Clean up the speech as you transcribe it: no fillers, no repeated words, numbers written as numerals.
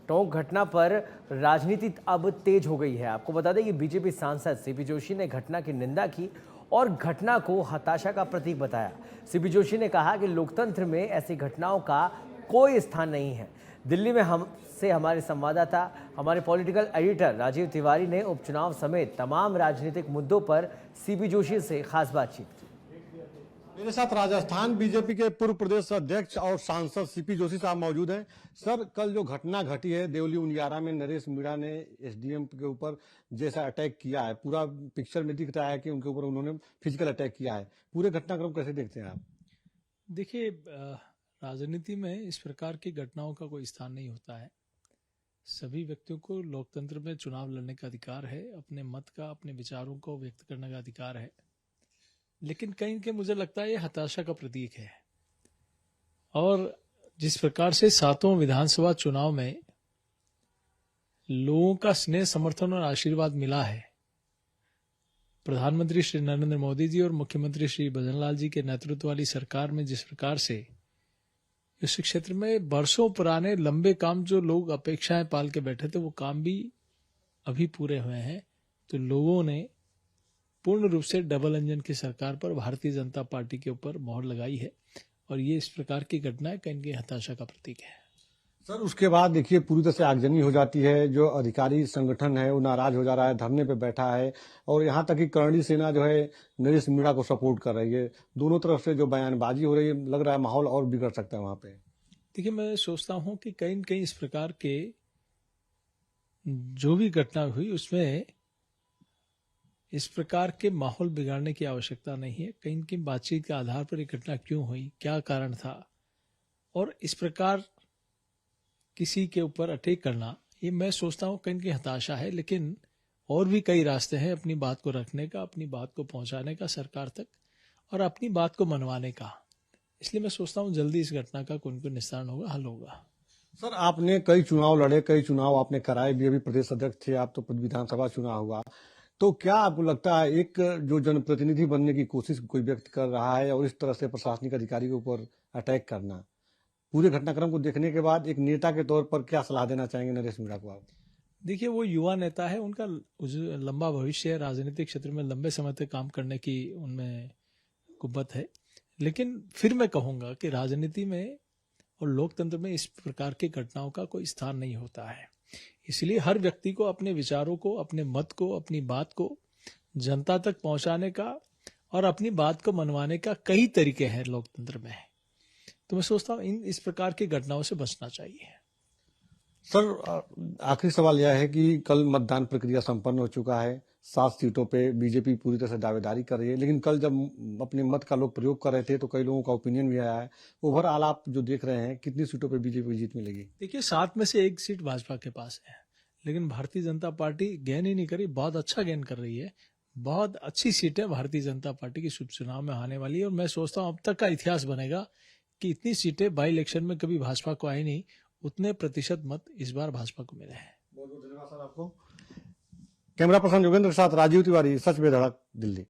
टोंक घटना पर राजनीति अब तेज हो गई है। आपको बता दें कि बीजेपी सांसद सीपी जोशी ने घटना की निंदा की और घटना को हताशा का प्रतीक बताया। सीपी जोशी ने कहा कि लोकतंत्र में ऐसी घटनाओं का कोई स्थान नहीं है। दिल्ली में हमारे संवाददाता, हमारे पॉलिटिकल एडिटर राजीव तिवारी ने उपचुनाव समेत तमाम राजनीतिक मुद्दों पर सीपी जोशी से खास बातचीत की। मेरे साथ राजस्थान बीजेपी के पूर्व प्रदेश अध्यक्ष और सांसद सीपी जोशी साहब मौजूद हैं। सर, कल जो घटना घटी है देवली उनियारा में, नरेश मीणा ने एसडीएम के ऊपर जैसा अटैक किया है, पूरा पिक्चर में दिख रहा है कि उनके ऊपर उन्होंने फिजिकल अटैक किया है। पूरे घटनाक्रम कैसे देखते हैं आप? देखिए, राजनीति में इस प्रकार की घटनाओं का कोई स्थान नहीं होता है। सभी व्यक्तियों को लोकतंत्र में चुनाव लड़ने का अधिकार है, अपने मत का, अपने विचारों को व्यक्त करने का अधिकार है। लेकिन कहीं के मुझे लगता है ये हताशा का प्रतीक है। और जिस प्रकार से 7वें विधानसभा चुनाव में लोगों का स्नेह, समर्थन और आशीर्वाद मिला है, प्रधानमंत्री श्री नरेंद्र मोदी जी और मुख्यमंत्री श्री भजनलाल जी के नेतृत्व वाली सरकार में जिस प्रकार से इस क्षेत्र में वर्षों पुराने लंबे काम जो लोग अपेक्षाएं पाल के बैठे थे, वो काम भी अभी पूरे हुए हैं। तो लोगों ने पूर्ण रूप से डबल इंजन की सरकार पर, भारतीय जनता पार्टी के ऊपर मोहर लगाई है और ये इस प्रकार की घटनाएं कहीं हताशा का प्रतीक है। सर, उसके बाद देखिए पूरी तरह से आगजनी हो जाती है। जो अधिकारी संगठन है वो नाराज हो जा रहा है, धरने पे बैठा है और यहाँ तक कि करणी सेना जो है नरेश मीणा को सपोर्ट कर रही है। दोनों तरफ से जो बयानबाजी हो रही है, लग रहा है माहौल और बिगड़ सकता है वहां पे। देखिए, मैं सोचता हूं कि कहीं न कहीं इस प्रकार के जो भी घटना हुई उसमें इस प्रकार के माहौल बिगाड़ने की आवश्यकता नहीं है। कहीं न कहीं बातचीत के आधार पर ये घटना क्यों हुई, क्या कारण था, और इस प्रकार किसी के ऊपर अटैक करना, ये मैं सोचता हूँ कहीं की हताशा है। लेकिन और भी कई रास्ते हैं अपनी बात को रखने का, अपनी बात को पहुंचाने का सरकार तक और अपनी बात को मनवाने का। इसलिए मैं सोचता हूँ जल्दी इस घटना का कोई निस्तारण होगा, हल होगा। सर, आपने कई चुनाव लड़े, कई चुनाव आपने कराए भी, अभी प्रदेश अध्यक्ष थे आप, तो विधानसभा चुनाव हुआ। तो क्या आपको लगता है एक जो जनप्रतिनिधि बनने की कोशिश कोई व्यक्त कर रहा है और इस तरह से प्रशासनिक अधिकारी के ऊपर अटैक करना, पूरे घटनाक्रम को देखने के बाद एक नेता के तौर पर क्या सलाह देना चाहेंगे नरेश मीणा को आप? देखिए, वो युवा नेता है, उनका लंबा भविष्य है, राजनीतिक क्षेत्र में लंबे समय तक काम करने की उनमें कुव्वत है। लेकिन फिर मैं कहूंगा कि राजनीति में और लोकतंत्र में इस प्रकार की घटनाओं का कोई स्थान नहीं होता है। इसलिए हर व्यक्ति को अपने विचारों को, अपने मत को, अपनी बात को जनता तक पहुंचाने का और अपनी बात को मनवाने का कई तरीके हैं लोकतंत्र में। तो मैं सोचता हूँ इस प्रकार की घटनाओं से बचना चाहिए। सर, आखिरी सवाल यह है कि कल मतदान प्रक्रिया संपन्न हो चुका है। 7 सीटों पे बीजेपी पूरी तरह से दावेदारी कर रही है, लेकिन कल जब अपने मत का लोग प्रयोग कर रहे थे तो कई लोगों का ओपिनियन भी आया है। ओवरऑल आप जो देख रहे हैं, कितनी सीटों पे बीजेपी को जीत मिलेगी? देखिए, 7 में से 1 सीट भाजपा के पास है, लेकिन भारतीय जनता पार्टी गेन ही नहीं करी, बहुत अच्छा गेन कर रही है। बहुत अच्छी सीटें भारतीय जनता पार्टी की उपचुनाव में आने वाली है और मैं सोचता हूँ अब तक का इतिहास बनेगा कि इतनी सीटें बाई इलेक्शन में कभी भाजपा को आई नहीं, उतने प्रतिशत मत इस बार भाजपा को मिले हैं। बहुत बहुत धन्यवाद सर आपको। कैमरा पर्सन योगेंद्र के साथ राजीव तिवारी, सच में धड़क, दिल्ली।